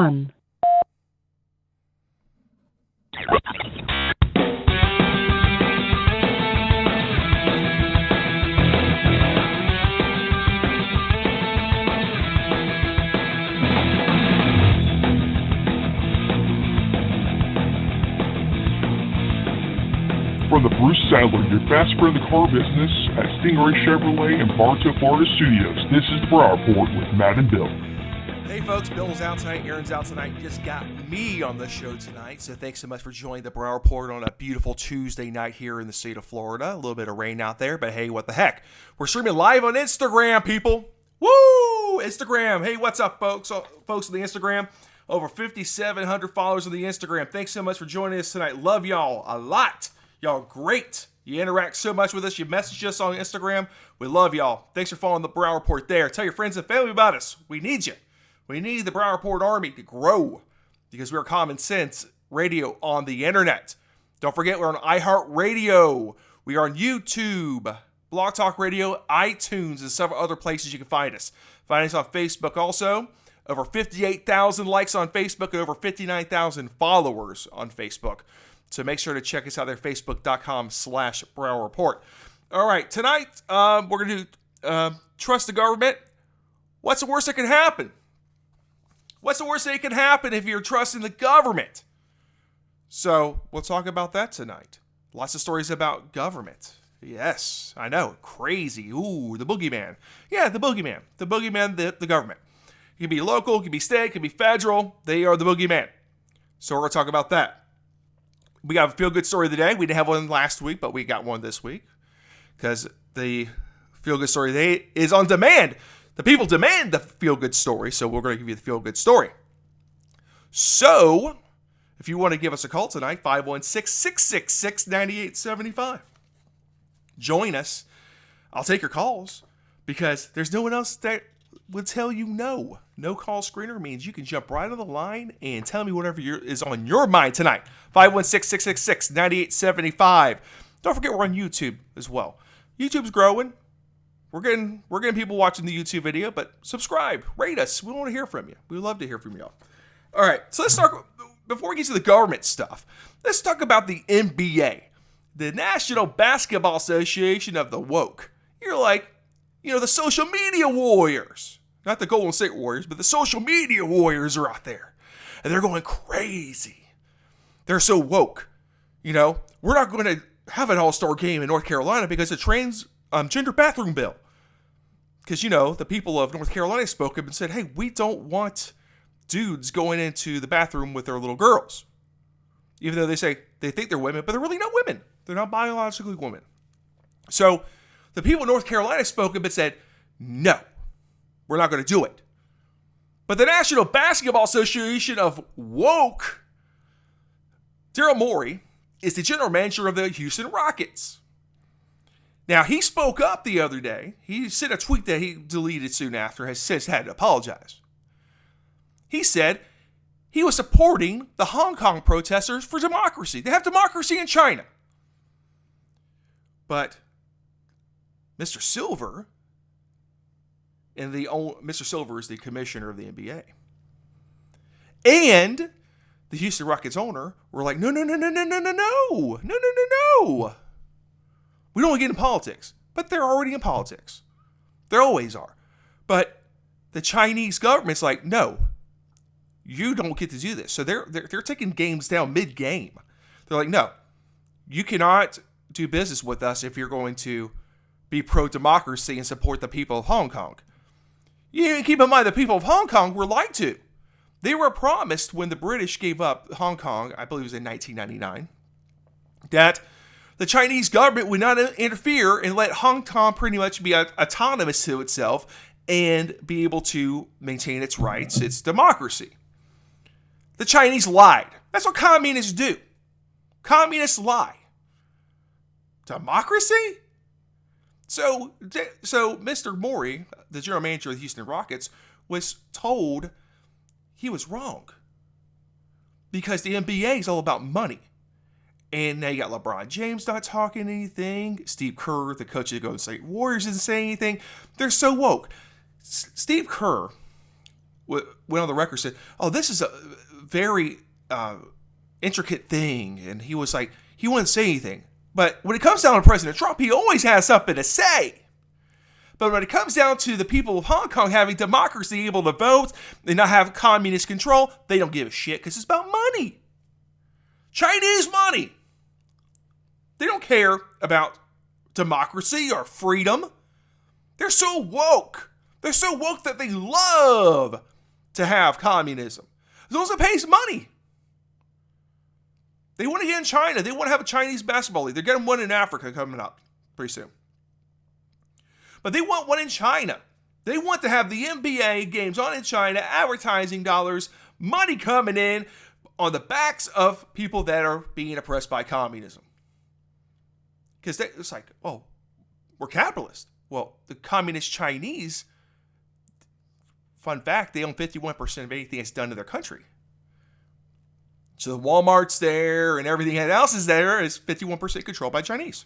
1. From the Bruce Sadler, your fast friend in the car business at Stingray Chevrolet and Bartow, Florida studios, this is the Brow Report with Matt and Bill. Hey folks, Bill's out tonight, Aaron's out tonight, just got me on the show tonight, so thanks so much for joining the Brow Report on a beautiful Tuesday night here in the state of Florida. A little bit of rain out there, but hey, what the heck. We're streaming live on Instagram, people. Woo! Instagram. Hey, what's up, folks? Folks on the Instagram. Over 5,700 followers on the Instagram. Thanks so much for joining us tonight. Love y'all a lot. Y'all great. You interact so much with us. You message us on Instagram. We love y'all. Thanks for following the Brow Report there. Tell your friends and family about us. We need you. We need the Brow Report Army to grow because we're common sense radio on the internet. Don't forget, we're on iHeartRadio. We are on YouTube, Blog Talk Radio, iTunes, and several other places you can find us. Find us on Facebook also. Over 58,000 likes on Facebook and over 59,000 followers on Facebook. So make sure to check us out there, facebook.com/Brow Report. All right, tonight we're going to do Trust the Government. What's the worst that can happen? What's the worst that can happen if you're trusting the government? So we'll talk about that tonight. Lots of stories about government. Yes, I know. Crazy. Ooh, the boogeyman. Yeah, the boogeyman. The boogeyman, the government. It can be local, it can be state, it can be federal. They are the boogeyman. So we're going to talk about that. We got a feel-good story of the day. We didn't have one last week, but we got one this week because the feel-good story of the day is on demand. The people demand the feel-good story, so we're going to give you the feel-good story. So, if you want to give us a call tonight, 516-666-9875. Join us. I'll take your calls because there's no one else that would tell you no. No call screener means you can jump right on the line and tell me whatever is on your mind tonight. 516-666-9875. Don't forget we're on YouTube as well. YouTube's growing. We're getting people watching the YouTube video, but subscribe, rate us. We want to hear from you. We love to hear from y'all. All right, so let's start. Before we get to the government stuff, let's talk about the NBA, the National Basketball Association of the Woke. You're like, the social media warriors. Not the Golden State Warriors, but the social media warriors are out there. And they're going crazy. They're so woke. We're not going to have an all-star game in North Carolina because of gender bathroom bill. Because, the people of North Carolina spoke up and said, hey, we don't want dudes going into the bathroom with their little girls. Even though they say they think they're women, but they're really not women. They're not biologically women. So the people of North Carolina spoke up and said, no, we're not going to do it. But the National Basketball Association of Woke, Daryl Morey, is the general manager of the Houston Rockets. Now, he spoke up the other day. He sent a tweet that he deleted soon after, has since had to apologize. He said he was supporting the Hong Kong protesters for democracy. They have democracy in China. But Mr. Silver, Mr. Silver is the commissioner of the NBA. And the Houston Rockets owner were like, no. We don't want to get in politics. But they're already in politics. They always are. But the Chinese government's like, no, you don't get to do this. So they're taking games down mid-game. They're like, no, you cannot do business with us if you're going to be pro-democracy and support the people of Hong Kong. You keep in mind, the people of Hong Kong were lied to. They were promised when the British gave up Hong Kong, I believe it was in 1999, that the Chinese government would not interfere and let Hong Kong pretty much be autonomous to itself and be able to maintain its rights, its democracy. The Chinese lied. That's what communists do. Communists lie. Democracy? So Mr. Morey, the general manager of the Houston Rockets, was told he was wrong. Because the NBA is all about money. And now you got LeBron James not talking anything. Steve Kerr, the coach of the Golden State Warriors, isn't saying anything. They're so woke. Steve Kerr went on the record and said, "Oh, this is a very intricate thing," and he was like, he wouldn't say anything. But when it comes down to President Trump, he always has something to say. But when it comes down to the people of Hong Kong having democracy, able to vote, and not have communist control, they don't give a shit because it's about money. Chinese money. They don't care about democracy or freedom. They're so woke. They're so woke that they love to have communism. As long as it pays money. They want to get in China. They want to have a Chinese basketball league. They're getting one in Africa coming up pretty soon. But they want one in China. They want to have the NBA games on in China, advertising dollars, money coming in on the backs of people that are being oppressed by communism. Because it's like, oh, we're capitalist. Well, the communist Chinese, fun fact, they own 51% of anything that's done to their country. So the Walmart's there and everything else is there is 51% controlled by Chinese.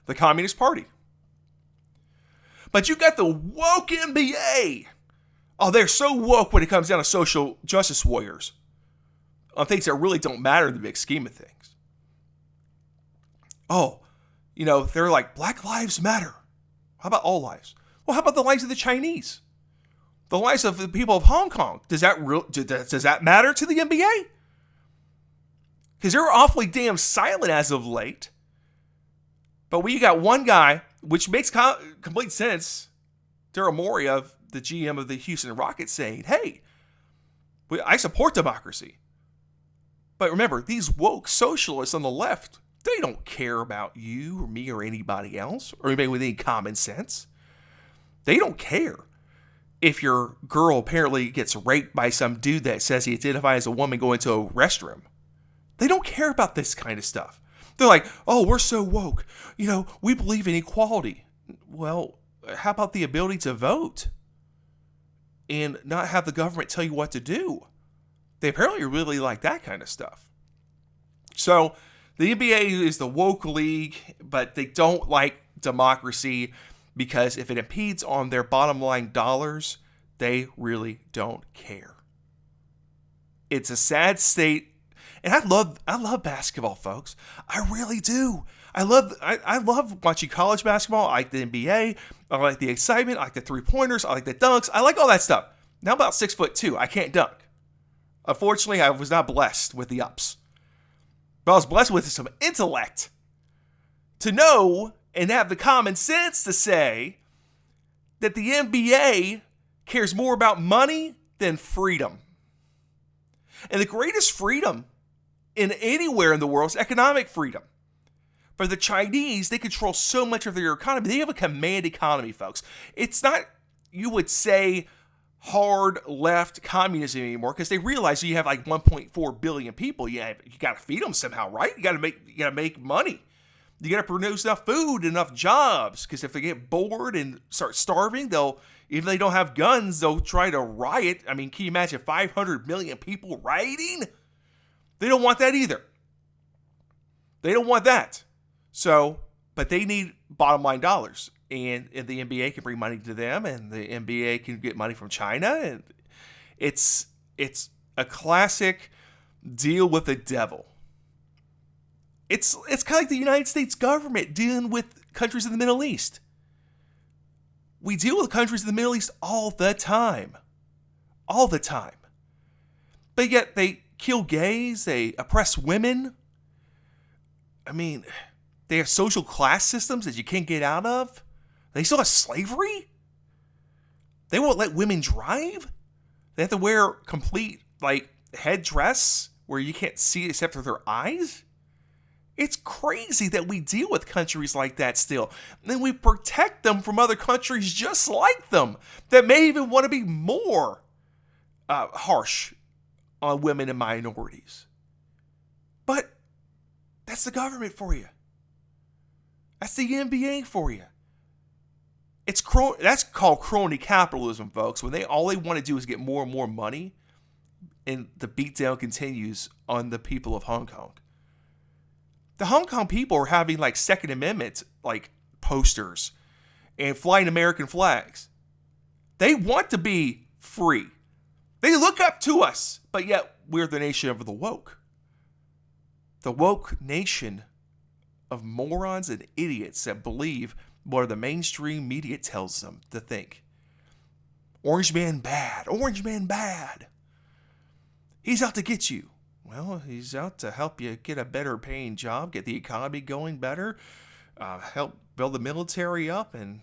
The Communist Party. But you got the woke NBA. Oh, they're so woke when it comes down to social justice warriors. On things that really don't matter in the big scheme of things. Oh, they're like, Black Lives Matter. How about all lives? Well, how about the lives of the Chinese? The lives of the people of Hong Kong. Does that matter to the NBA? Because they're awfully damn silent as of late. But when you got one guy, which makes complete sense, Daryl Morey, of the GM of the Houston Rockets, saying, hey, I support democracy. But remember, these woke socialists on the left, they don't care about you or me or anybody else, or anybody with any common sense. They don't care if your girl apparently gets raped by some dude that says he identifies as a woman going to a restroom. They don't care about this kind of stuff. They're like, oh, we're so woke. We believe in equality. Well, how about the ability to vote and not have the government tell you what to do? They apparently really like that kind of stuff. So the NBA is the woke league, but they don't like democracy because if it impedes on their bottom line dollars, they really don't care. It's a sad state. And I love basketball, folks. I really do. I love watching college basketball. I like the NBA. I like the excitement. I like the three-pointers. I like the dunks. I like all that stuff. Now I'm about 6'2". I can't dunk. Unfortunately, I was not blessed with the ups. But I was blessed with some intellect to know and have the common sense to say that the NBA cares more about money than freedom. And the greatest freedom in anywhere in the world is economic freedom. For the Chinese, they control so much of their economy. They have a command economy, folks. It's not, you would say, hard left communism anymore because they realize you have like 1.4 billion people. You got to feed them somehow, right? You got to make money. You got to produce enough food, enough jobs. Because if they get bored and start starving, even if they don't have guns, they'll try to riot. I mean, can you imagine 500 million people rioting? They don't want that either. They don't want that. So, but they need bottom line dollars. And the NBA can bring money to them, and the NBA can get money from China. And it's a classic deal with the devil. It's kind of like the United States government dealing with countries in the Middle East. We deal with countries in the Middle East all the time. All the time. But yet they kill gays, they oppress women. I mean, they have social class systems that you can't get out of. They still have slavery. They won't let women drive. They have to wear complete headdress where you can't see except for their eyes. It's crazy that we deal with countries like that still. And then we protect them from other countries just like them that may even want to be more harsh on women and minorities. But that's the government for you. That's the NBA for you. That's called crony capitalism, folks. When all they want to do is get more and more money, and the beatdown continues on the people of Hong Kong. The Hong Kong people are having Second Amendment posters and flying American flags. They want to be free. They look up to us, but yet we're the nation of the woke. The woke nation of morons and idiots that believe what the mainstream media tells them to think. Orange man bad. Orange man bad. He's out to get you. Well, he's out to help you get a better paying job, get the economy going better, help build the military up, and,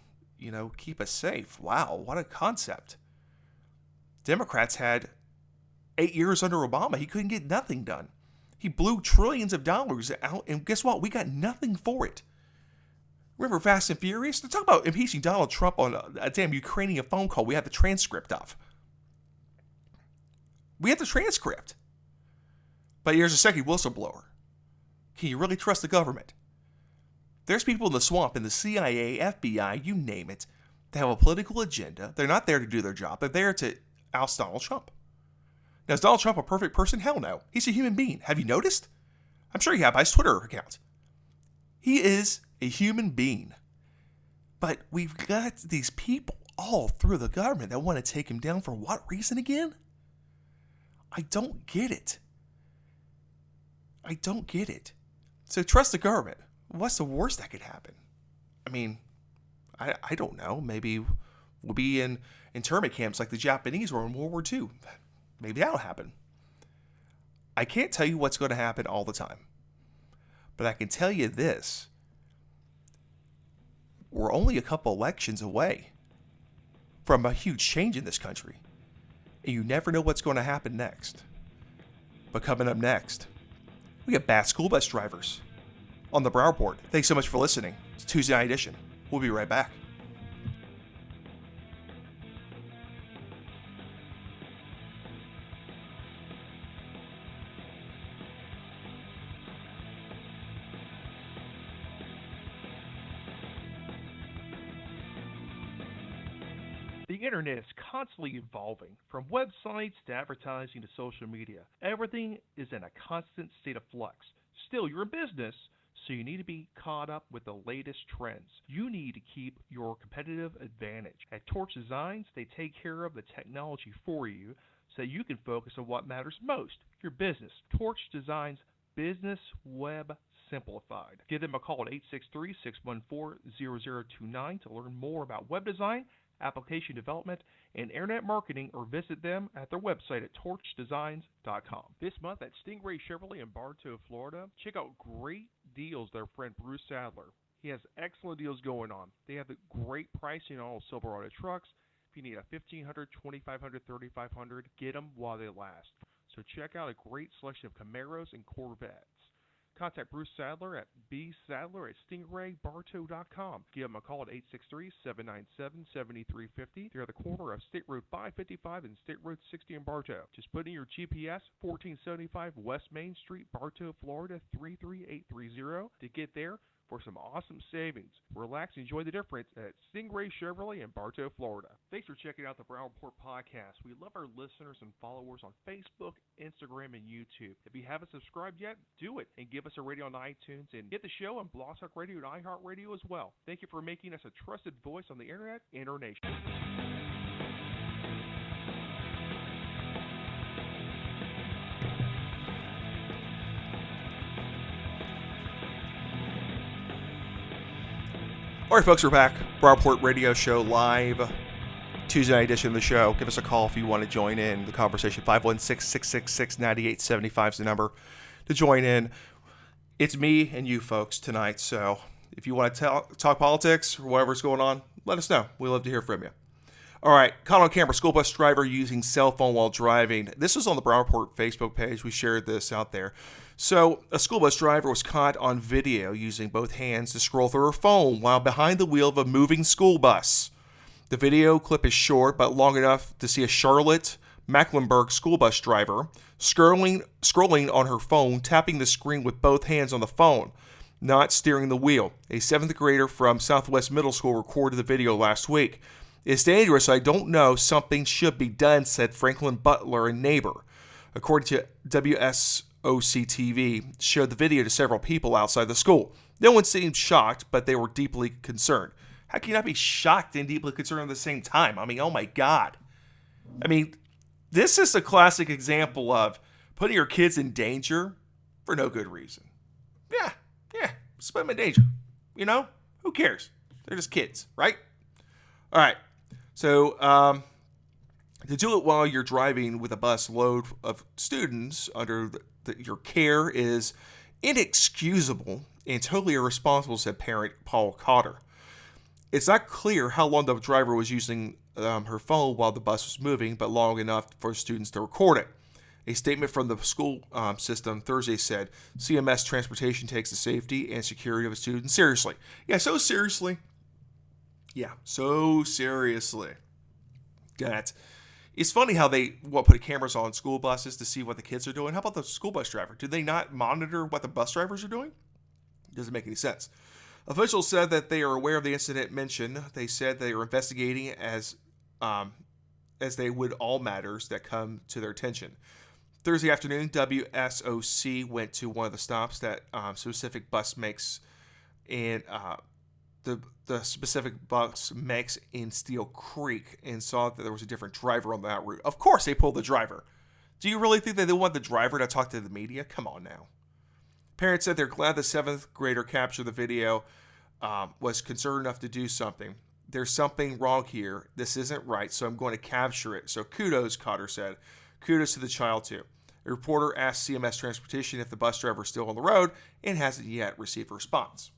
keep us safe. Wow, what a concept. Democrats had 8 years under Obama. He couldn't get nothing done. He blew trillions of dollars out, and guess what? We got nothing for it. Remember Fast and Furious? They're talking about impeaching Donald Trump on a damn Ukrainian phone call we have the transcript of. We have the transcript. But here's a second whistleblower. Can you really trust the government? There's people in the swamp, in the CIA, FBI, you name it, that have a political agenda. They're not there to do their job. They're there to oust Donald Trump. Now, is Donald Trump a perfect person? Hell no. He's a human being. Have you noticed? I'm sure you have by his Twitter account. He is a human being. But we've got these people all through the government that want to take him down for what reason again? I don't get it. I don't get it. So trust the government. What's the worst that could happen? I mean, I don't know. Maybe we'll be in internment camps like the Japanese were in World War II. Maybe that'll happen. I can't tell you what's going to happen all the time. But I can tell you this. We're only a couple elections away from a huge change in this country. And you never know what's going to happen next. But coming up next, we got bad school bus drivers on the Broward Report. Thanks so much for listening. It's Tuesday Night Edition. We'll be right back. The internet is constantly evolving, from websites to advertising to social media. Everything is in a constant state of flux. Still, you're a business, so you need to be caught up with the latest trends. You need to keep your competitive advantage. At Torch Designs, they take care of the technology for you so you can focus on what matters most, your business. Torch Designs Business Web Simplified. Give them a call at 863-614-0029 to learn more about web design, application development, and internet marketing, or visit them at their website at torchdesigns.com. This month at Stingray Chevrolet in Bartow, Florida, check out great deals their friend Bruce Sadler. He has excellent deals going on. They have the great pricing on all Silverado trucks. If you need a 1500, 2500, 3500, get them while they last. So check out a great selection of Camaros and Corvettes. Contact Bruce Sadler at bsadler@stingraybartow.com. Give him a call at 863-797-7350. They're at the corner of State Road 555 and State Road 60 in Bartow. Just put in your GPS, 1475 West Main Street, Bartow, Florida, 33830 to get there for some awesome savings. Relax and enjoy the difference at Stingray Chevrolet in Bartow, Florida. Thanks for checking out the Broward Report podcast. We love our listeners and followers on Facebook, Instagram, and YouTube. If you haven't subscribed yet, do it and give us a rating on iTunes and get the show on Blog Talk Radio and iHeartRadio as well. Thank you for making us a trusted voice on the internet and our nation. All right, folks, we're back. Broward Report Radio Show live. Tuesday night edition of the show. Give us a call if you want to join in the conversation. 516-666-9875 is the number to join in. It's me and you folks tonight, so if you want to talk politics or whatever's going on, let us know. We'd love to hear from you. All right, caught on camera, school bus driver using cell phone while driving. This was on the Broward Report Facebook page. We shared this out there. So a school bus driver was caught on video using both hands to scroll through her phone while behind the wheel of a moving school bus. The video clip is short but long enough to see a Charlotte Mecklenburg school bus driver scrolling on her phone, tapping the screen with both hands on the phone, not steering the wheel. A 7th grader from Southwest Middle School recorded the video last week. "It's dangerous. I don't know. Something should be done," said Franklin Butler, a neighbor. According to WSOC-TV, showed the video to several people outside the school. No one seemed shocked, but they were deeply concerned. How can you not be shocked and deeply concerned at the same time? I mean, oh my God. I mean, This is a classic example of putting your kids in danger for no good reason. Yeah, just put them in danger. You know, who cares? They're just kids, right? All right. So, to do it while you're driving with a bus load of students under your care is inexcusable and totally irresponsible, said parent Paul Cotter. It's not clear how long the driver was using her phone while the bus was moving, but long enough for students to record it. A statement from the school system Thursday said, CMS Transportation takes the safety and security of its students seriously. Yeah, so seriously. That it's funny how they put cameras on school buses to see what the kids are doing. How about the school bus driver? Do they not monitor what the bus drivers are doing? Doesn't make any sense. Officials said that they are aware of the incident mentioned. They said they are investigating as they would all matters that come to their attention. Thursday afternoon, WSOC went to one of the stops that specific bus makes, and the specific bus makes in Steel Creek, and saw that there was a different driver on that route. Of course, they pulled the driver. Do you really think that they want the driver to talk to the media? Come on now. Parents said they're glad the 7th grader captured the video, was concerned enough to do something. There's something wrong here. This isn't right, so I'm going to capture it. So kudos, Cotter said. Kudos to the child, too. A reporter asked CMS Transportation if the bus driver is still on the road and hasn't yet received a response.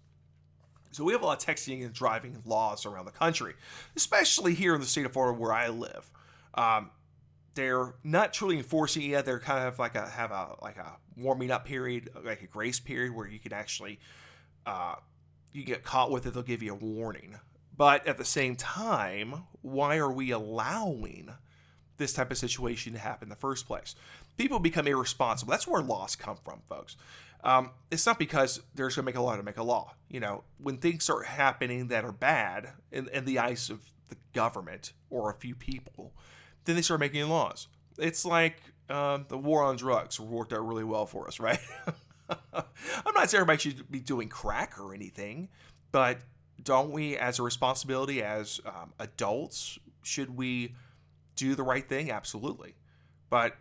So we have a lot of texting and driving laws around the country, especially here in the state of Florida where I live. They're not truly enforcing it yet. They're kind of like a warming up period, like a grace period where you can actually, you get caught with it, they'll give you a warning. But at the same time, why are we allowing this type of situation to happen in the first place? People become irresponsible. That's where laws come from, folks. It's not because they're just going to make a law to make a law. You know, when things start happening that are bad in the eyes of the government or a few people, then they start making laws. It's like the war on drugs worked out really well for us, right? I'm not saying everybody should be doing crack or anything, but don't we, as a responsibility as adults, should we do the right thing? Absolutely. But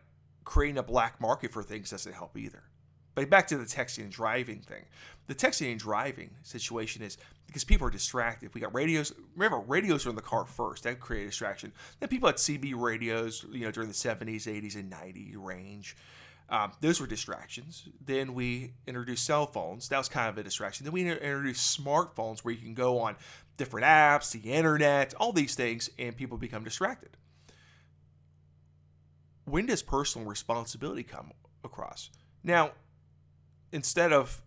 creating a black market for things doesn't help either. But back to the texting and driving thing. The texting and driving situation is because people are distracted. We got radios. Remember, radios were in the car first. That created a distraction. Then people had CB radios, during the 70s, 80s, and 90s range. Those were distractions. Then we introduced cell phones. That was kind of a distraction. Then we introduced smartphones where you can go on different apps, the internet, all these things, and people become distracted. When does personal responsibility come across? Now, instead of,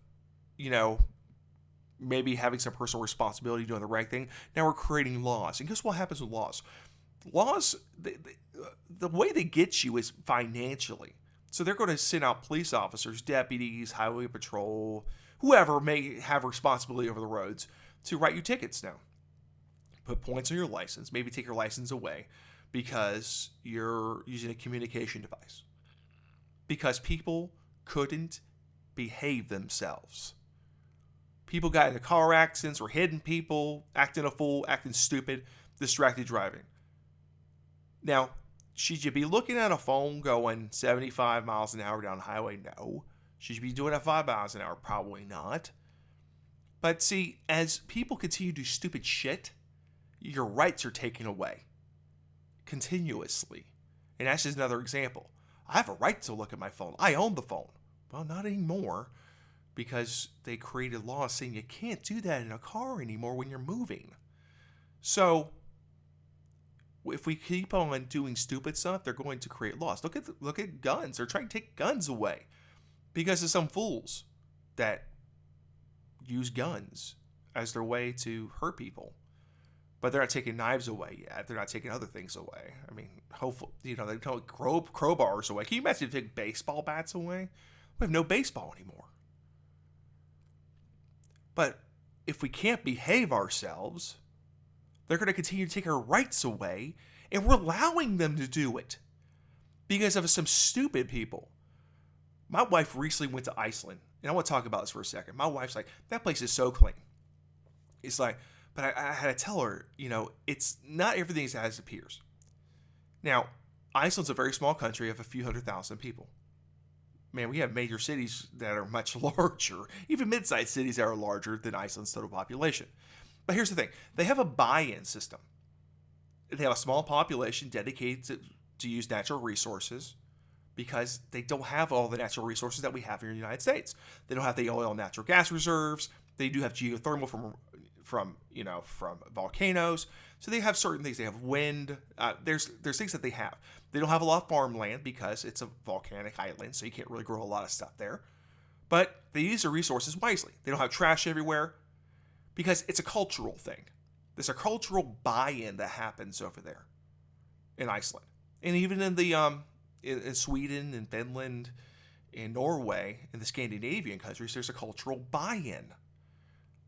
maybe having some personal responsibility, doing the right thing, now we're creating laws. And guess what happens with laws? Laws, the way they get you is financially. So they're going to send out police officers, deputies, highway patrol, whoever may have responsibility over the roads to write you tickets now. Put points on your license, maybe take your license away because you're using a communication device. Because people couldn't behave themselves. People got into car accidents or hitting people, acting a fool, acting stupid, distracted driving. Now, should you be looking at a phone going 75 miles an hour down the highway? No. Should you be doing it at 5 miles an hour? Probably not. But see, as people continue to do stupid shit, your rights are taken away continuously. And that's just another example. I have a right to look at my phone. I own the phone. Well, not anymore, because they created laws saying you can't do that in a car anymore when you're moving. So if we keep on doing stupid stuff, they're going to create laws. Look at guns. They're trying to take guns away because of some fools that use guns as their way to hurt people. But they're not taking knives away yet. They're not taking other things away. I mean, hopefully, they don't take crowbars away. Can you imagine if they take baseball bats away? We have no baseball anymore. But if we can't behave ourselves, they're going to continue to take our rights away, and we're allowing them to do it because of some stupid people. My wife recently went to Iceland, and I want to talk about this for a second. My wife's like, that place is so clean. It's like, but I had to tell her, it's not everything as it appears. Now, Iceland's a very small country of a few 100,000 people. Man, we have major cities that are much larger, even mid-sized cities that are larger than Iceland's total population. But here's the thing. They have a buy-in system. They have a small population dedicated to use natural resources because they don't have all the natural resources that we have here in the United States. They don't have the oil and natural gas reserves. They do have geothermal from volcanoes. So they have certain things. They have wind. There's things that they have. They don't have a lot of farmland because it's a volcanic island, so you can't really grow a lot of stuff there. But they use their resources wisely. They don't have trash everywhere because it's a cultural thing. There's a cultural buy-in that happens over there in Iceland. And even in the in Sweden and Finland and Norway and the Scandinavian countries, there's a cultural buy-in.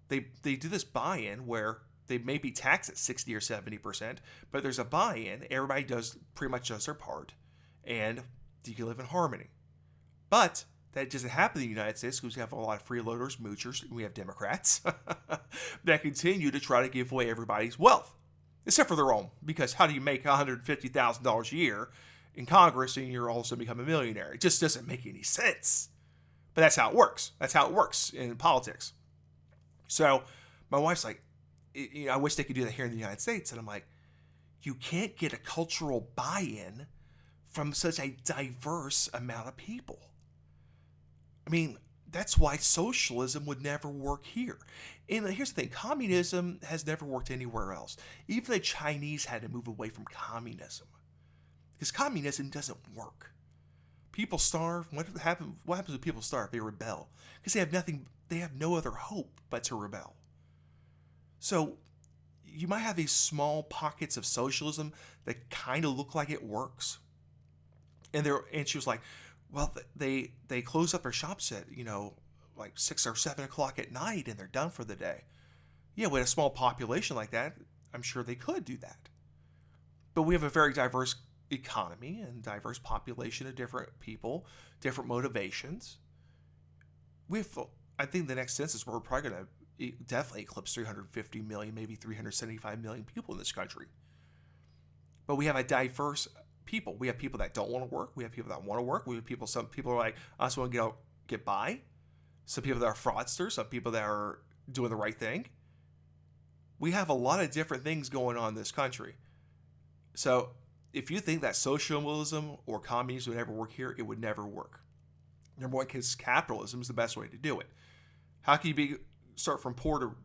They do this buy-in where they may be taxed at 60 or 70%, but there's a buy-in. Everybody pretty much does their part, and you can live in harmony. But that doesn't happen in the United States because we have a lot of freeloaders, moochers, and we have Democrats that continue to try to give away everybody's wealth, except for their own. Because how do you make $150,000 a year in Congress and you're also become a millionaire? It just doesn't make any sense. But that's how it works. That's how it works in politics. So my wife's like, I wish they could do that here in the United States. And I'm like, you can't get a cultural buy-in from such a diverse amount of people. I mean, that's why socialism would never work here. And here's the thing, communism has never worked anywhere else. Even the Chinese had to move away from communism. Because communism doesn't work. People starve. What happens when people starve? They rebel. Because they have no other hope but to rebel. So you might have these small pockets of socialism that kind of look like it works. And she was like, well, they close up their shops at, like 6 or 7 o'clock at night and they're done for the day. Yeah, with a small population like that, I'm sure they could do that. But we have a very diverse economy and diverse population of different people, different motivations. I think the next census, we're probably going to definitely eclipse 350 million, maybe 375 million people in this country. But we have a diverse people. We have people that don't want to work. We have people that want to work. We have some people are like, I just want to get by. Some people that are fraudsters. Some people that are doing the right thing. We have a lot of different things going on in this country. So if you think that socialism or communism would ever work here, it would never work. Number one, because capitalism is the best way to do it. How can you start from poor to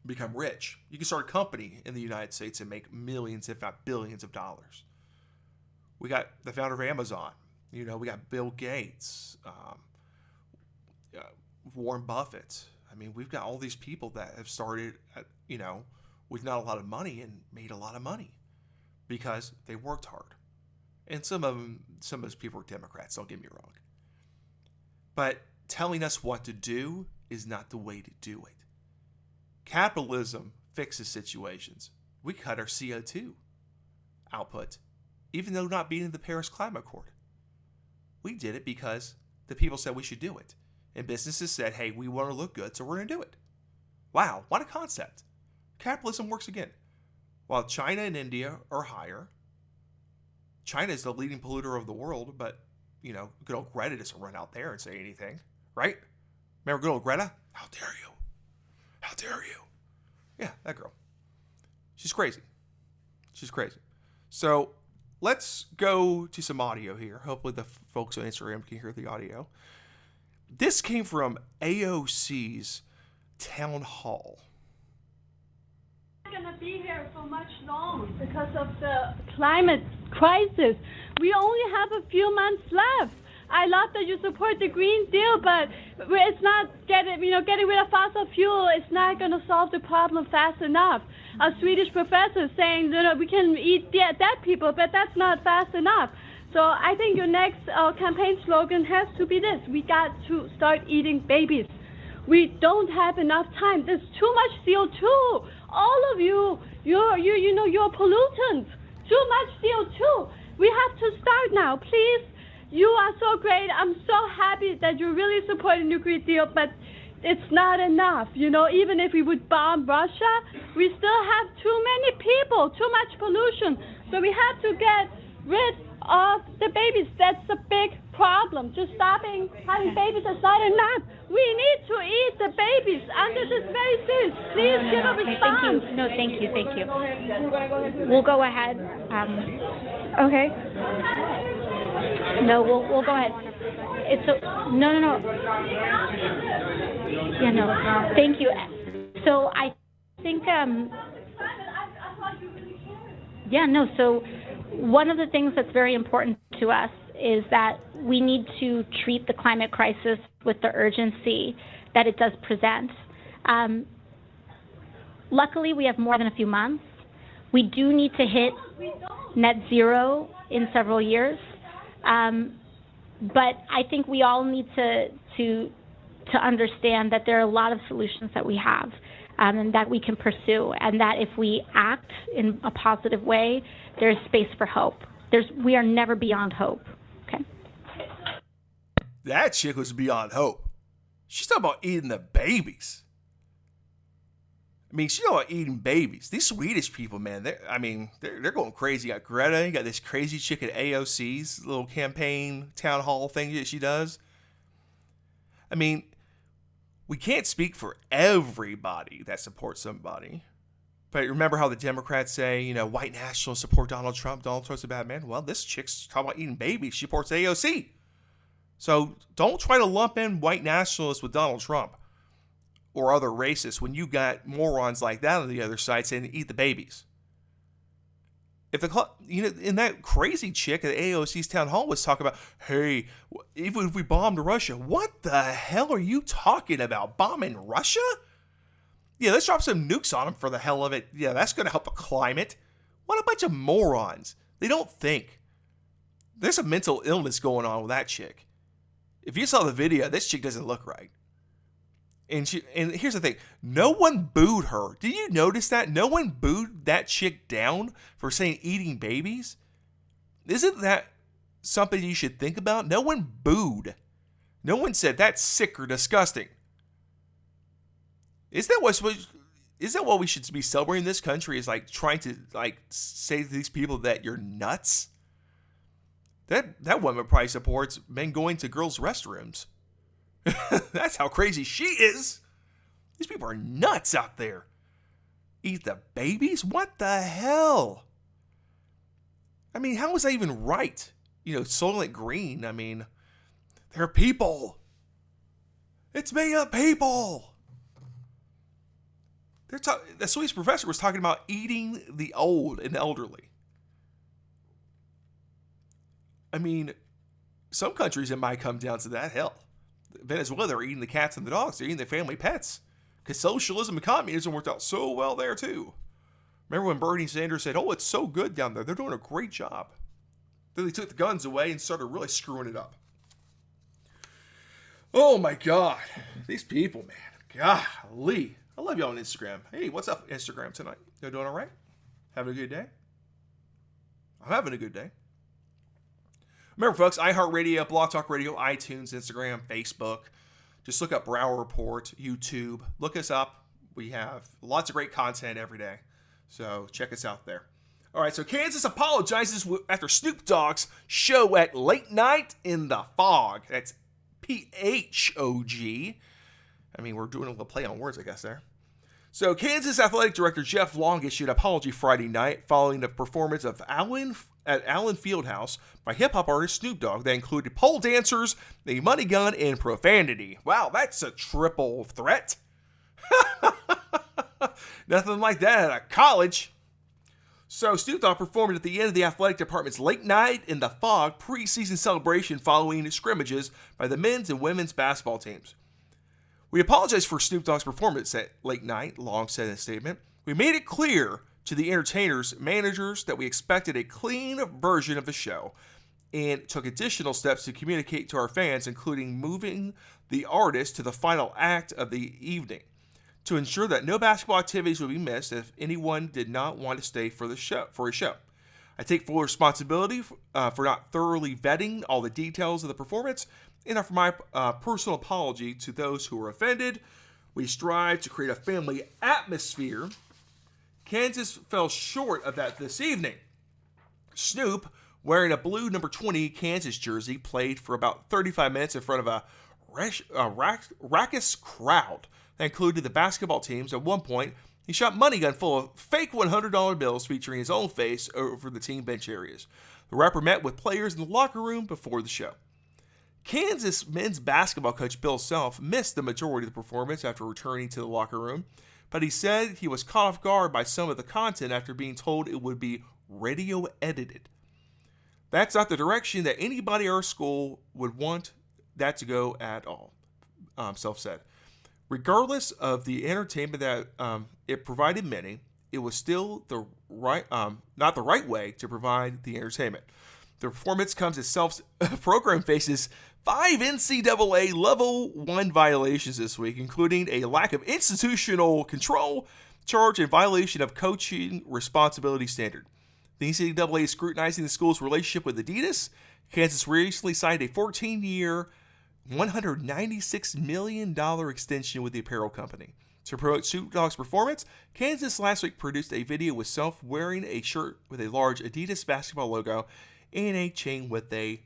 become rich? You can start a company in the United States and make millions, if not billions of dollars. We got the founder of Amazon. We got Bill Gates, Warren Buffett. I mean, we've got all these people that have started, with not a lot of money and made a lot of money because they worked hard. And some of those people are Democrats, don't get me wrong. But telling us what to do is not the way to do it. Capitalism fixes situations. We cut our CO2 output, even though not being in the Paris Climate Accord. We did it because the people said we should do it. And businesses said, hey, we want to look good, so we're going to do it. Wow, what a concept. Capitalism works again. While China and India are higher, China is the leading polluter of the world, but, good old Greta doesn't run out there and say anything, right? Remember good old Greta? How dare you? How dare you? Yeah, that girl. She's crazy. So let's go to some audio here. Hopefully the folks on Instagram can hear the audio. This came from AOC's town hall. We're going to be here for much long because of the climate crisis. We only have a few months left. I love that you support the Green Deal, but it's not getting rid of fossil fuel. It's not going to solve the problem fast enough. A Swedish professor saying, we can eat dead people, but that's not fast enough. So I think your next campaign slogan has to be this: we got to start eating babies. We don't have enough time. There's too much CO2. All of you're pollutants. Too much CO2. We have to start now, please. You are so great. I'm so happy that you're really supporting the Green Deal, but it's not enough. Even if we would bomb Russia, we still have too many people, too much pollution. So we have to get rid of the babies. That's a big problem. Just stopping having babies is not enough. We need to eat the babies under this very serious. Please give a response. Thank you. No, thank you. We'll go ahead. Okay. No, we'll go ahead. No. Yeah, no. Thank you. So I think so one of the things that's very important to us is that we need to treat the climate crisis with the urgency that it does present. Luckily, we have more than a few months. We do need to hit net zero in several years. But I think we all need to understand that there are a lot of solutions that we have and that we can pursue, and that if we act in a positive way, there's space for hope. We are never beyond hope. Okay. That chick was beyond hope. She's talking about eating the babies. I mean, she's talking about eating babies. These Swedish people, man, they're going crazy. You got Greta, you got this crazy chick at AOC's little campaign town hall thing that she does. I mean, we can't speak for everybody that supports somebody. But remember how the Democrats say, white nationalists support Donald Trump. Donald Trump's a bad man. Well, this chick's talking about eating babies. She supports AOC. So don't try to lump in white nationalists with Donald Trump or other racists when you got morons like that on the other side saying eat the babies. And that crazy chick at AOC's town hall was talking about, hey, even if we bombed Russia, what the hell are you talking about? Bombing Russia? Yeah, let's drop some nukes on them for the hell of it. Yeah, that's going to help the climate. What a bunch of morons. They don't think. There's a mental illness going on with that chick. If you saw the video, this chick doesn't look right. And here's the thing. No one booed her. Did you notice that? No one booed that chick down for saying eating babies? Isn't that something you should think about? No one booed. No one said that's sick or disgusting. Is that what we should be celebrating in this country, is like trying to say to these people that you're nuts? That woman probably supports men going to girls' restrooms. That's how crazy she is. These people are nuts out there. Eat the babies? What the hell? I mean, how is that even right? Soylent Green, they're people. It's made of people. The Swedish professor was talking about eating the old and elderly. Some countries it might come down to that. Hell, Venezuela, they're eating the cats and the dogs. They're eating their family pets. Because socialism and communism worked out so well there, too. Remember when Bernie Sanders said, oh, it's so good down there. They're doing a great job. Then they took the guns away and started really screwing it up. Oh, my God. These people, man. Golly. I love y'all on Instagram. Hey, what's up, Instagram, tonight? You doing all right? Having a good day? I'm having a good day. Remember, folks, iHeartRadio, Blog Talk Radio, iTunes, Instagram, Facebook. Just look up Brower Report, YouTube. Look us up. We have lots of great content every day. So check us out there. All right, so Kansas apologizes after Snoop Dogg's show at Late Night in the Fog. That's P-H-O-G. We're doing a little play on words, I guess, there. So Kansas Athletic Director Jeff Long issued an apology Friday night following the performance of Allen Fieldhouse by hip-hop artist Snoop Dogg that included pole dancers, a money gun, and profanity. Wow, that's a triple threat. Nothing like that at a college. So Snoop Dogg performed at the end of the athletic department's Late Night in the Fog preseason celebration following scrimmages by the men's and women's basketball teams. We apologize for Snoop Dogg's performance at Late Night, Long said in a statement. We made it clear to the entertainers, managers, that we expected a clean version of the show and took additional steps to communicate to our fans, including moving the artist to the final act of the evening to ensure that no basketball activities would be missed if anyone did not want to stay for a show. I take full responsibility for not thoroughly vetting all the details of the performance and offer my personal apology to those who were offended. We strive to create a family atmosphere. Kansas fell short of that this evening. Snoop wearing a blue number 20 Kansas jersey, played for about 35 minutes in front of a raucous crowd that included the basketball teams. At one point, he shot money gun full of fake $100 bills featuring his own face over the team bench areas. The rapper met with players in the locker room before the show. Kansas men's basketball coach Bill Self missed the majority of the performance after returning to the locker room, but he said he was caught off guard by some of the content after being told it would be radio edited. That's not the direction that anybody at our school would want that to go at all, Self said. Regardless of the entertainment that it provided many, it was still not the right way to provide the entertainment. The performance comes as Self's program faces 5 NCAA Level 1 violations this week, including a lack of institutional control charge and violation of coaching responsibility standard. The NCAA is scrutinizing the school's relationship with Adidas. Kansas recently signed a 14-year, $196 million extension with the apparel company. To promote Snoop Dogg's performance, Kansas last week produced a video with Self wearing a shirt with a large Adidas basketball logo and a chain with a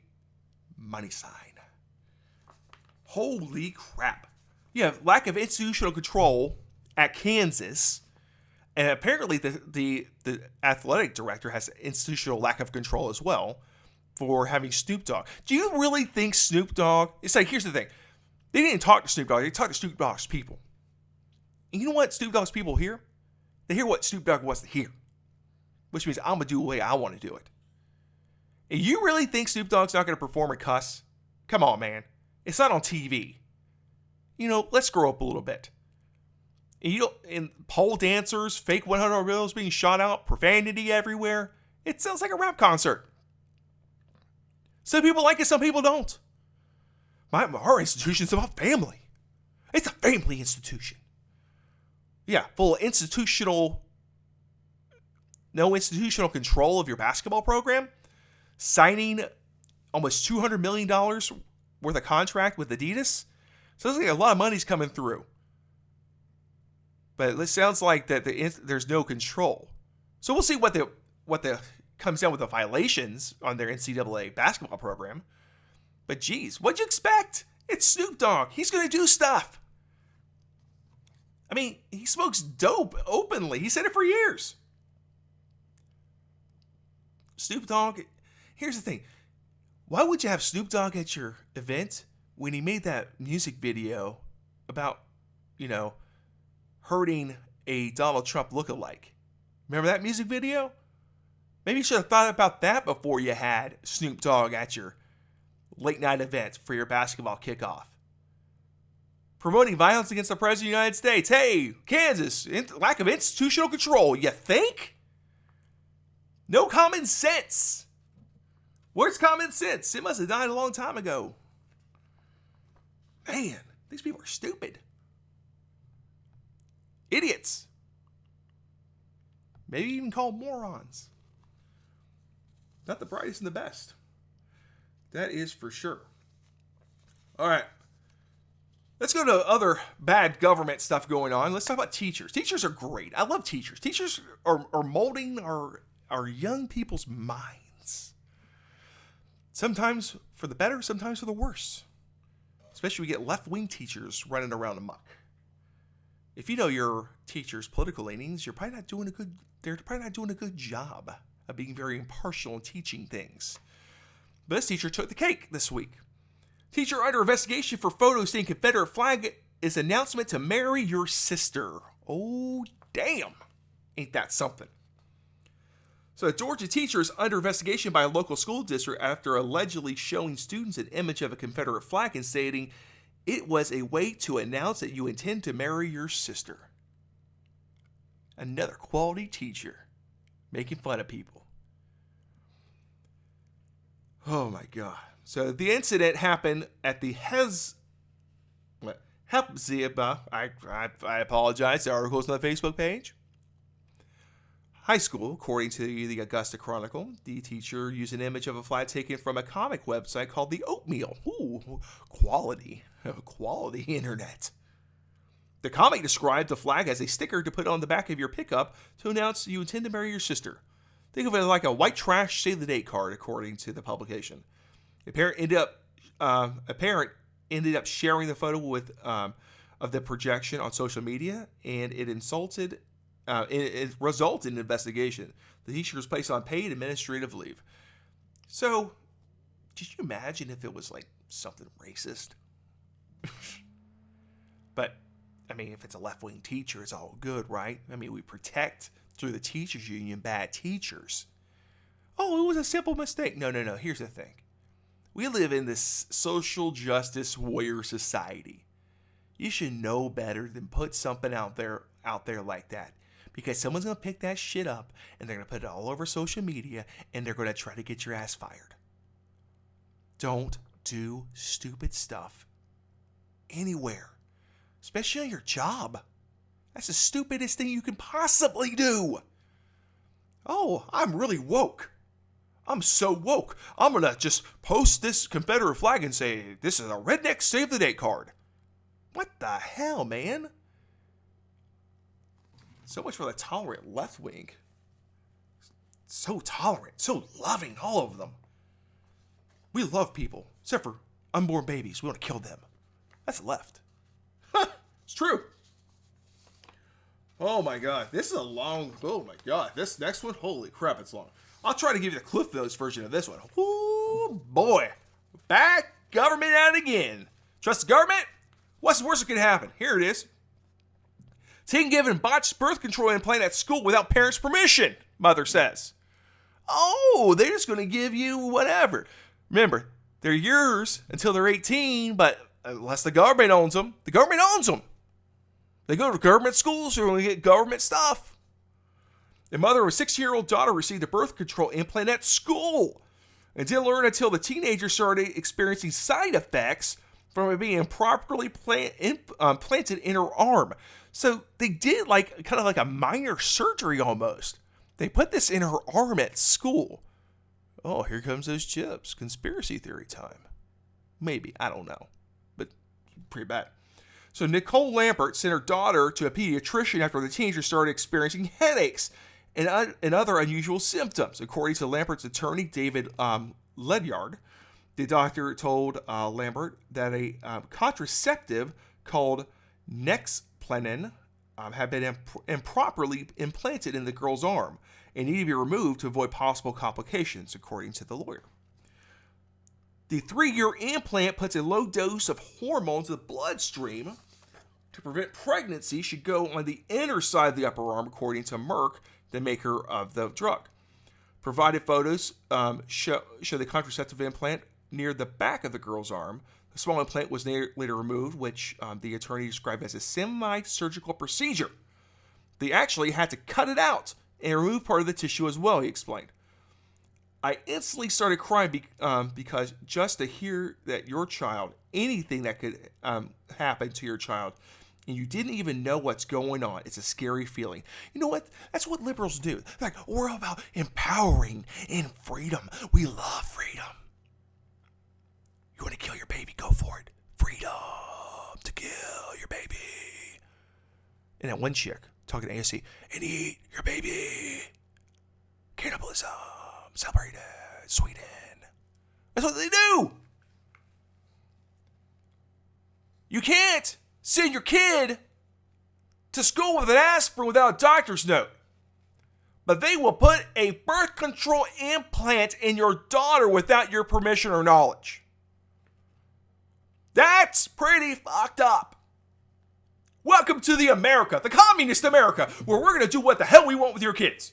money sign. Holy crap. You have lack of institutional control at Kansas, and apparently the athletic director has institutional lack of control as well for having Snoop Dogg. Do you really think Snoop Dogg... It's like, here's the thing. They didn't talk to Snoop Dogg. They talked to Snoop Dogg's people. And you know what Snoop Dogg's people hear? They hear what Snoop Dogg wants to hear. Which means I'm going to do the way I want to do it. And you really think Snoop Dogg's not going to perform and cuss? Come on, man. It's not on TV. You know, let's grow up a little bit. And pole dancers, fake $100 bills being shot out, profanity everywhere. It sounds like a rap concert. Some people like it, some people don't. Our institution's about family. It's a family institution. Yeah, full of no institutional control of your basketball program. Signing almost $200 million worth of contract with Adidas. So it sounds like a lot of money's coming through. But it sounds like that there's no control. So we'll see what the comes down with the violations on their NCAA basketball program. But geez, what'd you expect? It's Snoop Dogg. He's going to do stuff. I mean, he smokes dope openly. He said it for years. Snoop Dogg, here's the thing. Why would you have Snoop Dogg at your event when he made that music video about, hurting a Donald Trump lookalike? Remember that music video? Maybe you should have thought about that before you had Snoop Dogg at your late night event for your basketball kickoff. Promoting violence against the President of the United States. Hey, Kansas, lack of institutional control. You think? No common sense. Where's common sense? It must have died a long time ago. Man, these people are stupid. Idiots. Maybe even called morons. Not the brightest and the best. That is for sure. All right. Let's go to other bad government stuff going on. Let's talk about teachers. Teachers are great. I love teachers. Teachers are molding our young people's minds. Sometimes for the better, sometimes for the worse. Especially we get left-wing teachers running around amok. If you know your teacher's political leanings, they're probably not doing a good job of being very impartial and teaching things. But this teacher took the cake this week. Teacher under investigation for photos saying Confederate flag is announcement to marry your sister. Oh, damn. Ain't that something? So a Georgia teacher is under investigation by a local school district after allegedly showing students an image of a Confederate flag and stating it was a way to announce that you intend to marry your sister. Another quality teacher making fun of people. Oh my God. So the incident happened at the Hephzibah, I apologize, the article's on the Facebook page. High school, according to the Augusta Chronicle. The teacher used an image of a flag taken from a comic website called The Oatmeal. Ooh, quality internet. The comic described the flag as a sticker to put on the back of your pickup to announce you intend to marry your sister. Think of it like a white trash save the date card, according to the publication. A parent ended up sharing the photo with of the projection on social media, and it resulted in an investigation. The teacher was placed on paid administrative leave. So, could you imagine if it was like something racist? But, I mean, if it's a left-wing teacher, it's all good, right? I mean, we protect, through the teachers union, bad teachers. Oh, it was a simple mistake. No. Here's the thing. We live in this social justice warrior society. You should know better than put something out there like that. Because someone's going to pick that shit up, and they're going to put it all over social media, and they're going to try to get your ass fired. Don't do stupid stuff anywhere. Especially on your job. That's the stupidest thing you can possibly do. Oh, I'm really woke. I'm so woke. I'm going to just post this Confederate flag and say, this is a redneck save the date card. What the hell, man? So much for the tolerant left wing. So tolerant, so loving, all of them. We love people, except for unborn babies. We want to kill them. That's left. It's true. Oh my god, this is a long, oh my god, this next one, holy crap, it's long. I'll try to give you the Cliff Notes version of this one. Ooh, boy. Back government at it again. Trust the government? What's the worst that can happen? Here it is. Teen given botched birth control implant at school without parents' permission, mother says. Oh, they're just going to give you whatever. Remember, they're yours until they're 18, but unless the government owns them, the government owns them. They go to government schools, they're going to get government stuff. The mother of a 6-year-old daughter received a birth control implant at school and didn't learn until the teenager started experiencing side effects from it being improperly planted in her arm. So they did kind of like a minor surgery almost. They put this in her arm at school. Oh, here comes those chips. Conspiracy theory time. Maybe, I don't know. But pretty bad. So Nicole Lambert sent her daughter to a pediatrician after the teenager started experiencing headaches and other unusual symptoms. According to Lambert's attorney, David Ledyard, the doctor told Lambert that a contraceptive called Nexplanon had been improperly implanted in the girl's arm and needed to be removed to avoid possible complications, according to the lawyer. The 3-year implant puts a low dose of hormones in the bloodstream to prevent pregnancy. Should go on the inner side of the upper arm, according to Merck, the maker of the drug. Provided photos show the contraceptive implant near the back of the girl's arm. The small implant was later removed, which the attorney described as a semi-surgical procedure. They actually had to cut it out and remove part of the tissue as well, he explained. I instantly started crying because just to hear that your child, anything that could happen to your child, and you didn't even know what's going on, it's a scary feeling. You know what? That's what liberals do. Like, we're all about empowering and freedom. We love freedom. You want to kill your baby? Go for it. Freedom to kill your baby. And that one chick talking to AOC, and eat your baby. Cannibalism. Celebrated. Sweden. That's what they do. You can't send your kid to school with an aspirin without a doctor's note. But they will put a birth control implant in your daughter without your permission or knowledge. That's pretty fucked up. Welcome to the America, the communist America, where we're going to do what the hell we want with your kids.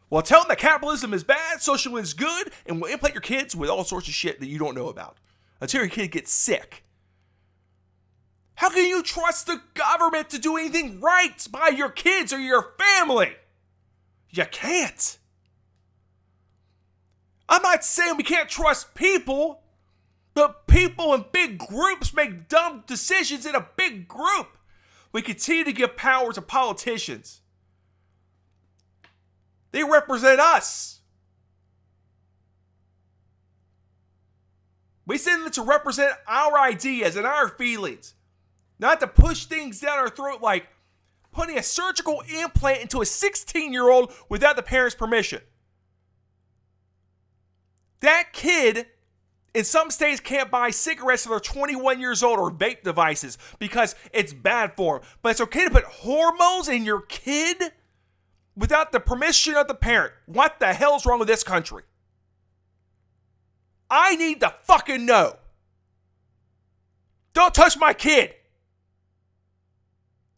We'll tell them that capitalism is bad, socialism is good, and we'll implant your kids with all sorts of shit that you don't know about until your kid gets sick. How can you trust the government to do anything right by your kids or your family? You can't. I'm not saying we can't trust people, but people in big groups make dumb decisions in a big group. We continue to give power to politicians. They represent us. We send them to represent our ideas and our feelings, not to push things down our throat like putting a surgical implant into a 16-year-old without the parent's permission. That kid in some states can't buy cigarettes till they're 21 years old or vape devices because it's bad for them. But it's okay to put hormones in your kid without the permission of the parent. What the hell's wrong with this country? I need to fucking know. Don't touch my kid.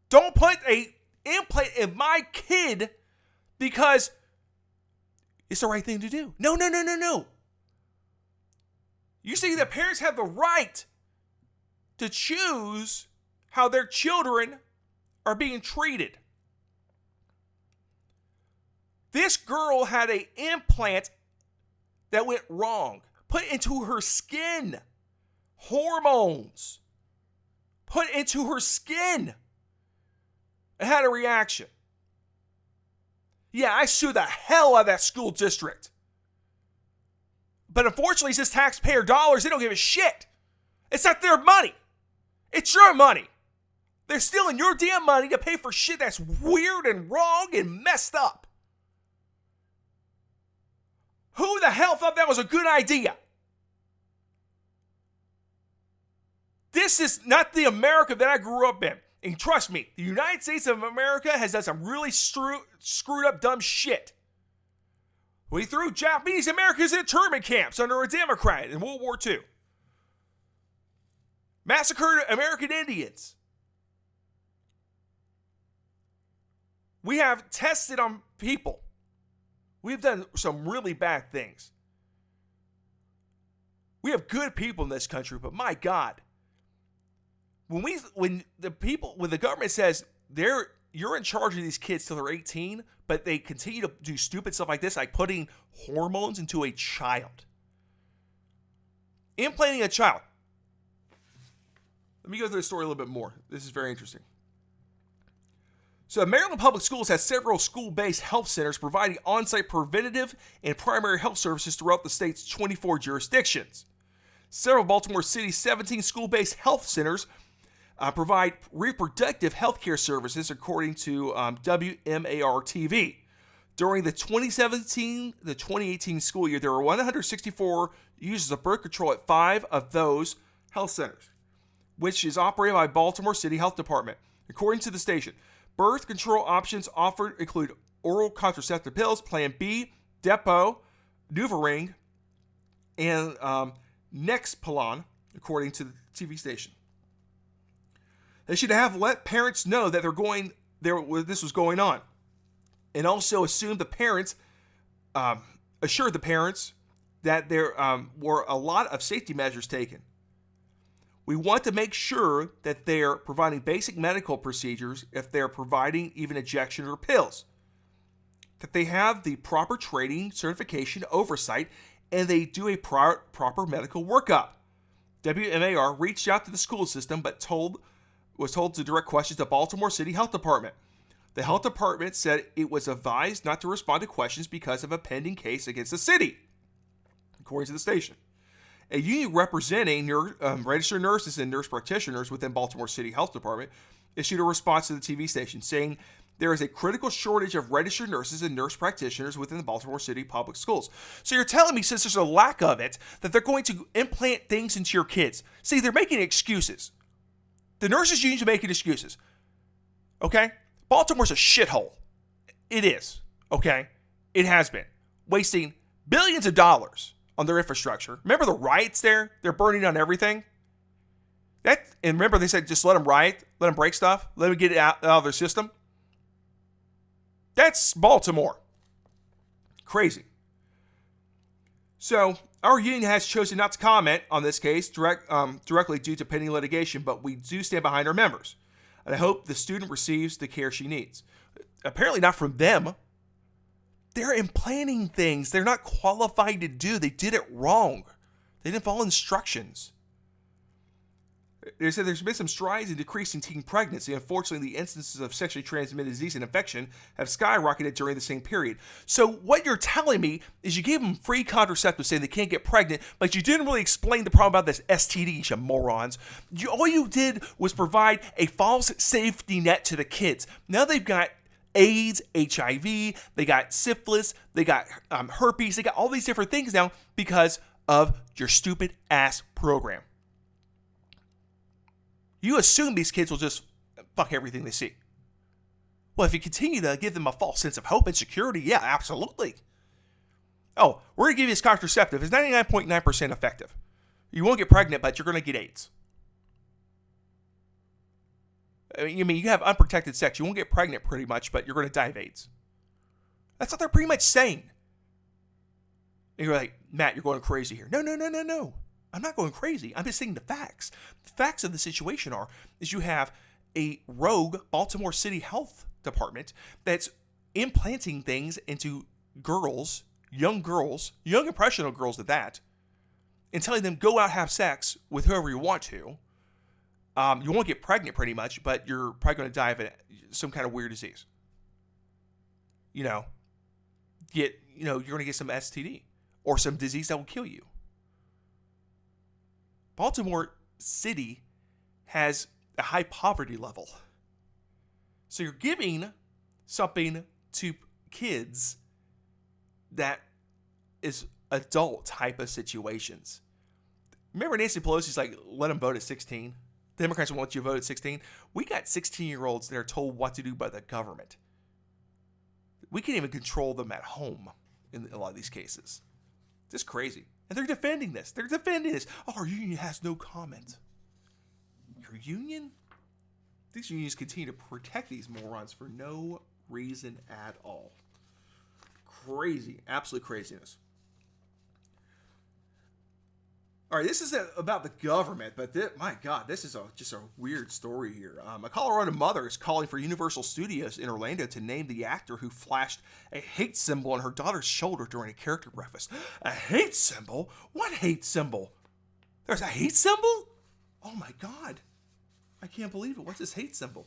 Don't put an implant in my kid because it's the right thing to do. No. You see, the parents have the right to choose how their children are being treated. This girl had an implant that went wrong, put into her skin. Hormones put into her skin. It had a reaction. Yeah, I sued the hell out of that school district. But unfortunately, it's just taxpayer dollars. They don't give a shit. It's not their money. It's your money. They're stealing your damn money to pay for shit that's weird and wrong and messed up. Who the hell thought that was a good idea? This is not the America that I grew up in. And trust me, the United States of America has done some really screwed up dumb shit. We threw Japanese Americans in internment camps under a Democrat in World War II. Massacred American Indians. We have tested on people. We've done some really bad things. We have good people in this country, but my God, when the government says you're in charge of these kids till they're 18, but they continue to do stupid stuff like this, like putting hormones into a child, implanting a child. Let me go through the story a little bit more. This is very interesting. So Maryland Public Schools has several school-based health centers providing on-site preventative and primary health services throughout the state's 24 jurisdictions. Several Baltimore City's 17 school-based health centers provide reproductive health care services, according to WMAR-TV. During the 2017 to 2018 school year, there were 164 users of birth control at 5 of those health centers, which is operated by Baltimore City Health Department. According to the station, birth control options offered include oral contraceptive pills, Plan B, Depo, NuvaRing, and Nexplanon, according to the TV station. They should have let parents know that this was going on, and also assured the parents that there were a lot of safety measures taken. We want to make sure that they're providing basic medical procedures if they're providing even injection or pills, that they have the proper training, certification, oversight, and they do a proper medical workup. WMAR reached out to the school system but was told to direct questions to Baltimore City Health Department. The health department said it was advised not to respond to questions because of a pending case against the city, according to the station. A union representing registered nurses and nurse practitioners within Baltimore City Health Department issued a response to the TV station saying there is a critical shortage of registered nurses and nurse practitioners within the Baltimore City Public Schools. So you're telling me, since there's a lack of it, that they're going to implant things into your kids. See, they're making excuses. The nurses union is making excuses. Okay? Baltimore's a shithole. It is. Okay? It has been. Wasting billions of dollars on their infrastructure. Remember the riots there? They're burning down everything. And remember they said just let them riot, let them break stuff, let them get it out of their system. That's Baltimore. Crazy. So our union has chosen not to comment on this case directly due to pending litigation, but we do stand behind our members. And I hope the student receives the care she needs. Apparently not from them. They're implanting things they're not qualified to do. They did it wrong. They didn't follow instructions. They said there's been some strides in decreasing teen pregnancy. Unfortunately, the instances of sexually transmitted disease and infection have skyrocketed during the same period. So what you're telling me is you gave them free contraceptives saying they can't get pregnant, but you didn't really explain the problem about this STD, you morons. All you did was provide a false safety net to the kids. Now they've got AIDS, HIV, they got syphilis, they got herpes, they got all these different things now because of your stupid ass program. You assume these kids will just fuck everything they see. Well, if you continue to give them a false sense of hope and security, yeah, absolutely. Oh, we're going to give you this contraceptive. It's 99.9% effective. You won't get pregnant, but you're going to get AIDS. I mean, you have unprotected sex. You won't get pregnant pretty much, but you're going to die of AIDS. That's what they're pretty much saying. And you're like, Matt, you're going crazy here. No. I'm not going crazy. I'm just saying the facts. The facts of the situation is you have a rogue Baltimore City Health Department that's implanting things into girls, young impressionable girls at that, and telling them go out have sex with whoever you want to. You won't get pregnant pretty much, but you're probably going to die of some kind of weird disease. You're going to get some STD or some disease that will kill you. Baltimore City has a high poverty level. So you're giving something to kids that is adult type of situations. Remember Nancy Pelosi's like, let them vote at 16? The Democrats won't let you vote at 16. We got 16-year-olds that are told what to do by the government. We can't even control them at home in a lot of these cases. Just crazy. And they're defending this. Oh, our union has no comment. Your union? These unions continue to protect these morons for no reason at all. Crazy. Absolute craziness. All right, this is about the government, but my God, this is just a weird story here. A Colorado mother is calling for Universal Studios in Orlando to name the actor who flashed a hate symbol on her daughter's shoulder during a character breakfast. A hate symbol? What hate symbol? There's a hate symbol? Oh my God. I can't believe it. What's this hate symbol?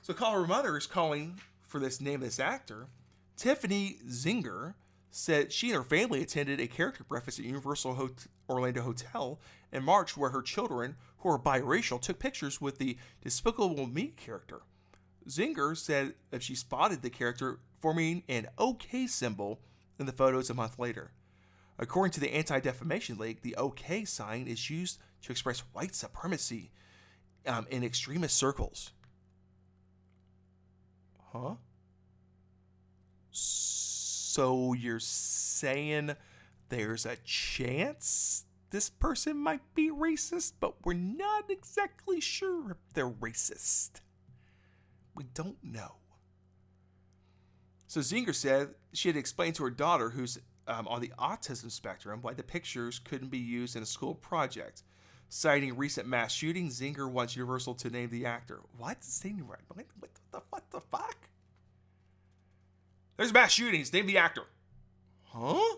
So Colorado mother is calling for this name of this actor. Tiffany Zinger said she and her family attended a character breakfast at Universal Orlando Hotel in March where her children, who are biracial, took pictures with the Despicable Me character. Zinger said that she spotted the character forming an OK symbol in the photos a month later. According to the Anti-Defamation League, the OK sign is used to express white supremacy in extremist circles. Huh? So you're saying there's a chance this person might be racist, but we're not exactly sure if they're racist. We don't know. So Zinger said she had explained to her daughter, who's on the autism spectrum, why the pictures couldn't be used in a school project. Citing recent mass shootings, Zinger wants Universal to name the actor. What? What the fuck? There's mass shootings. Name the actor. Huh?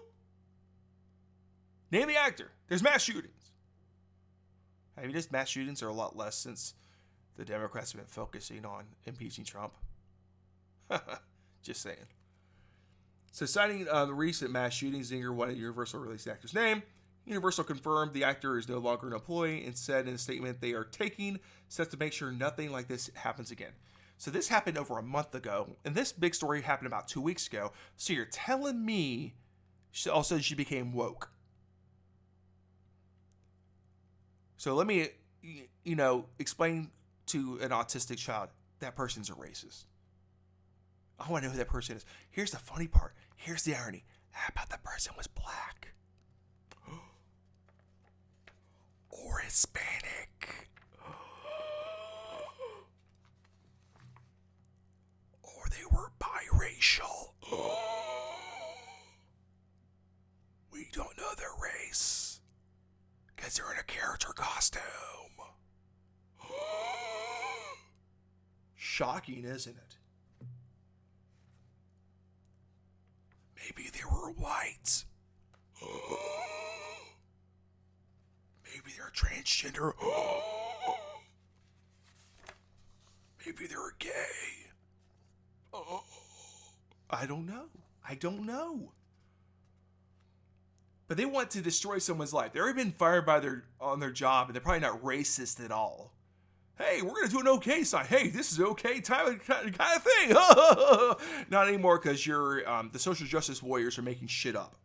Name the actor. There's mass shootings. I mean, just mass shootings are a lot less since the Democrats have been focusing on impeaching Trump. Just saying. So, citing the recent mass shootings, Zinger wanted Universal to release the actor's name. Universal confirmed the actor is no longer an employee and said in a statement they are taking steps to make sure nothing like this happens again. So this happened over a month ago, and this big story happened about 2 weeks ago. So you're telling me also she became woke. So let me, explain to an autistic child, that person's a racist. I want to know who that person is. Here's the funny part. Here's the irony. How about the person was black? Or Hispanic? Or they were biracial? We don't know their race. Because they're in a character costume. Shocking, isn't it? Maybe they were white. Maybe they're transgender. Maybe they're gay. I don't know. But they want to destroy someone's life. They've already been fired on their job, and they're probably not racist at all. Hey, we're going to do an okay sign. Hey, this is okay time kind of thing. Not anymore, because you're the social justice warriors are making shit up.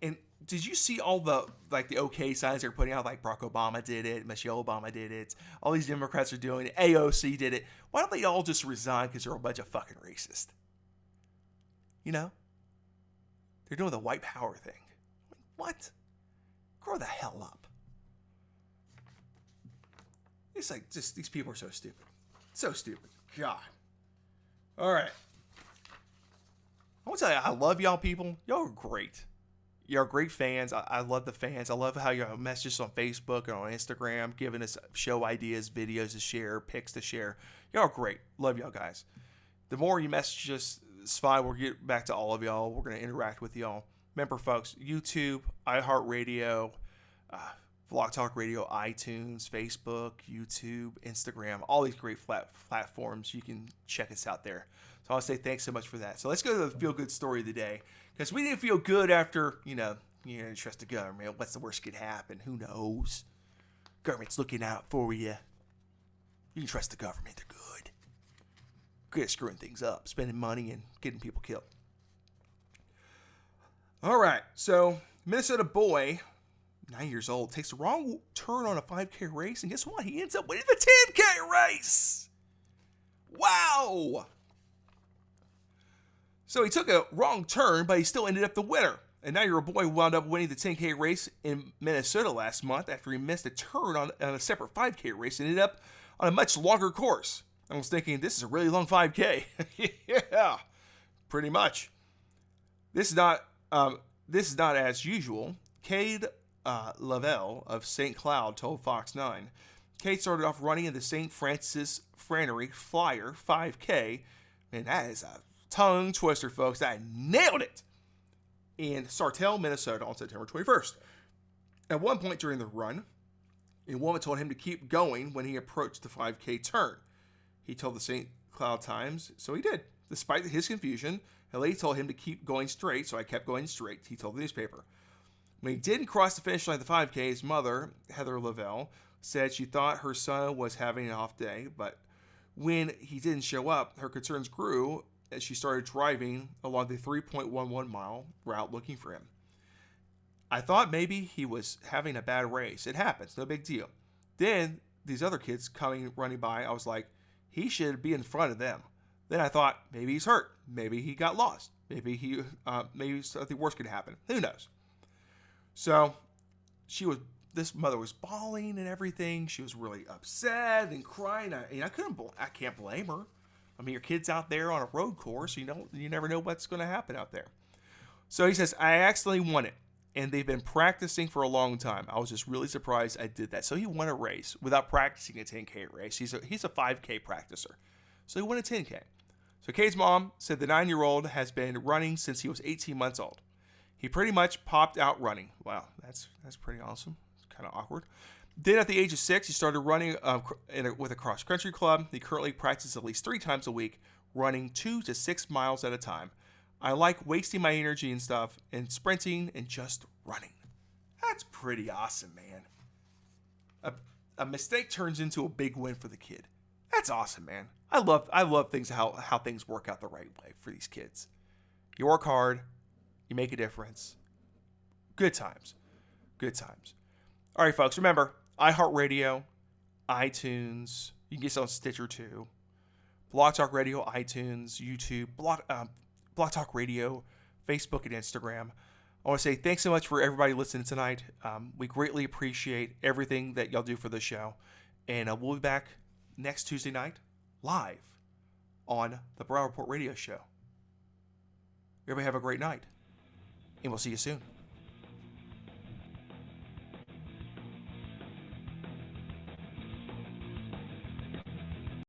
And did you see all the okay signs they're putting out? Like Barack Obama did it, Michelle Obama did it, all these Democrats are doing it, AOC did it. Why don't they all just resign because they're a bunch of fucking racist? You know? They're doing the white power thing. What? Grow the hell up. It's like, just, these people are so stupid. So stupid. God. All right. I want to tell you, I love y'all people. Y'all are great. Y'all are great fans. I love the fans. I love how y'all message us on Facebook and on Instagram, giving us show ideas, videos to share, pics to share. Y'all are great. Love y'all guys. The more you message us, it's fine. We'll get back to all of y'all. We're going to interact with y'all. Remember, folks, YouTube, iHeartRadio, Vlog Talk Radio, iTunes, Facebook, YouTube, Instagram, all these great platforms. You can check us out there. So I'll say thanks so much for that. So let's go to the feel-good story of the day. Because we didn't feel good after, you trust the government. What's the worst could happen? Who knows? Government's looking out for you. You can trust the government. They're good. Good at screwing things up, spending money and getting people killed. All right. So Minnesota boy, 9 years old, takes the wrong turn on a 5K race. And guess what? He ends up winning the 10K race. Wow. So he took a wrong turn, but he still ended up the winner. And now your boy wound up winning the 10K race in Minnesota last month after he missed a turn on a separate 5K race and ended up on a much longer course. I was thinking, this is a really long 5K. Yeah, pretty much. This is not as usual. Cade Lavelle of St. Cloud told Fox 9. Cade started off running in the St. Francis Frannery Flyer 5K. Man, that is a tongue twister, folks. I nailed it. In Sartell, Minnesota on September 21st. At one point during the run, a woman told him to keep going when he approached the 5K turn. He told the St. Cloud Times, so he did. Despite his confusion, a lady told him to keep going straight, so I kept going straight, he told the newspaper. When he didn't cross the finish line of the 5K, his mother, Heather Lavelle, said she thought her son was having an off day, but when he didn't show up, her concerns grew as she started driving along the 3.11 mile route looking for him. I thought maybe he was having a bad race. It happens, no big deal. Then these other kids running by, I was like, he should be in front of them. Then I thought, maybe he's hurt. Maybe he got lost. Maybe maybe something worse could happen. Who knows? So this mother was bawling and everything. She was really upset and crying. I can't blame her. I mean, your kid's out there on a road course. You never know what's going to happen out there. So he says, I accidentally won it. And they've been practicing for a long time. I was just really surprised I did that. So he won a race without practicing a 10K race. He's a 5K practicer. So he won a 10K. So Cade's mom said the 9-year-old has been running since he was 18 months old. He pretty much popped out running. Wow, that's pretty awesome. It's kind of awkward. Then at the age of 6, he started running with a cross-country club. He currently practices at least 3 times a week, running 2 to 6 miles at a time. I like wasting my energy and stuff and sprinting and just running. That's pretty awesome, man. A mistake turns into a big win for the kid. That's awesome, man. I love things how things work out the right way for these kids. You work hard, you make a difference. Good times. Good times. All right, folks, remember, iHeartRadio, iTunes, you can get us on Stitcher too. Blog Talk Radio, iTunes, YouTube, Blog Talk Radio, Facebook, and Instagram. I want to say thanks so much for everybody listening tonight. We greatly appreciate everything that y'all do for the show. And we'll be back next Tuesday night live on the Brown Report Radio Show. Everybody have a great night. And we'll see you soon.